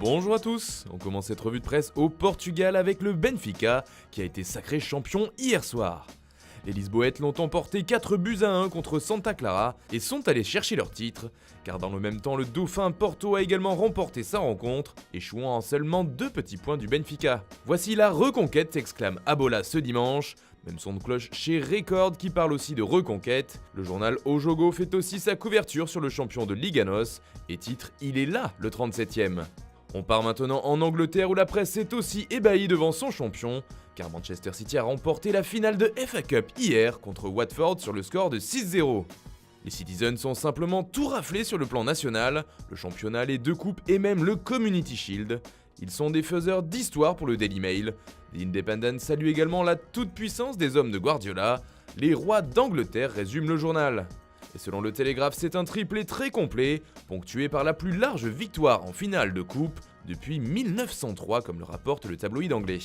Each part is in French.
Bonjour à tous, on commence cette revue de presse au Portugal avec le Benfica qui a été sacré champion hier soir. Les Lisboètes l'ont emporté 4-1 contre Santa Clara et sont allés chercher leur titre, car dans le même temps le dauphin Porto a également remporté sa rencontre, échouant en seulement 2 petits points du Benfica. Voici la reconquête, s'exclame Abola ce dimanche. Même son de cloche chez Record qui parle aussi de reconquête. Le journal O Jogo fait aussi sa couverture sur le champion de Liga NOS et titre « Il est là, le 37e ». On part maintenant en Angleterre où la presse est aussi ébahie devant son champion, car Manchester City a remporté la finale de FA Cup hier contre Watford sur le score de 6-0. Les Citizens ont simplement tout raflé sur le plan national, le championnat, les 2 coupes et même le Community Shield. Ils sont des faiseurs d'histoire pour le Daily Mail. The Independent salue également la toute-puissance des hommes de Guardiola. Les rois d'Angleterre résument le journal. Et selon le Télégraphe, c'est un triplé très complet, ponctué par la plus large victoire en finale de coupe depuis 1903, comme le rapporte le tabloïd anglais.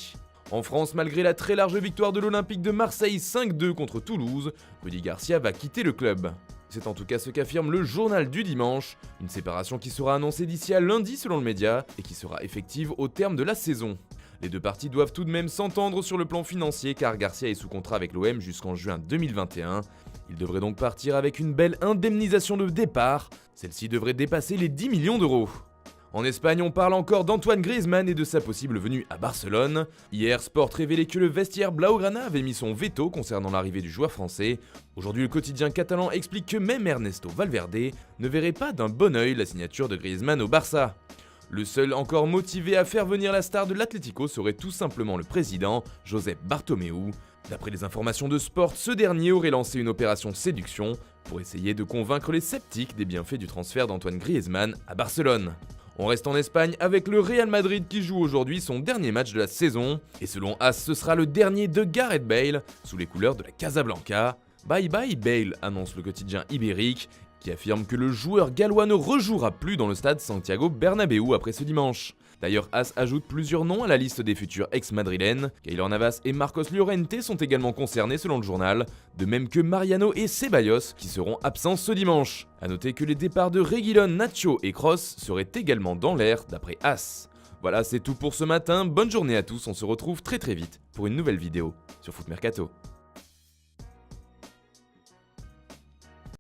En France, malgré la très large victoire de l'Olympique de Marseille 5-2 contre Toulouse, Rudy Garcia va quitter le club. C'est en tout cas ce qu'affirme le journal du dimanche, une séparation qui sera annoncée d'ici à lundi selon le média et qui sera effective au terme de la saison. Les 2 parties doivent tout de même s'entendre sur le plan financier car Garcia est sous contrat avec l'OM jusqu'en juin 2021. Il devrait donc partir avec une belle indemnisation de départ, celle-ci devrait dépasser les 10 millions d'euros. En Espagne, on parle encore d'Antoine Griezmann et de sa possible venue à Barcelone. Hier, Sport révélait que le vestiaire Blaugrana avait mis son veto concernant l'arrivée du joueur français. Aujourd'hui, le quotidien catalan explique que même Ernesto Valverde ne verrait pas d'un bon œil la signature de Griezmann au Barça. Le seul encore motivé à faire venir la star de l'Atlético serait tout simplement le président, Josep Bartomeu. D'après les informations de Sport, ce dernier aurait lancé une opération séduction pour essayer de convaincre les sceptiques des bienfaits du transfert d'Antoine Griezmann à Barcelone. On reste en Espagne avec le Real Madrid qui joue aujourd'hui son dernier match de la saison. Et selon AS, ce sera le dernier de Gareth Bale sous les couleurs de la Casablanca. Bye bye Bale, annonce le quotidien ibérique, qui affirme que le joueur gallois ne rejouera plus dans le stade Santiago Bernabéu après ce dimanche. D'ailleurs, AS ajoute plusieurs noms à la liste des futurs ex-madrilènes. Keylor Navas et Marcos Llorente sont également concernés selon le journal, de même que Mariano et Ceballos qui seront absents ce dimanche. A noter que les départs de Reguilón, Nacho et Kroos seraient également dans l'air d'après AS. Voilà, c'est tout pour ce matin, bonne journée à tous, on se retrouve très vite pour une nouvelle vidéo sur Foot Mercato.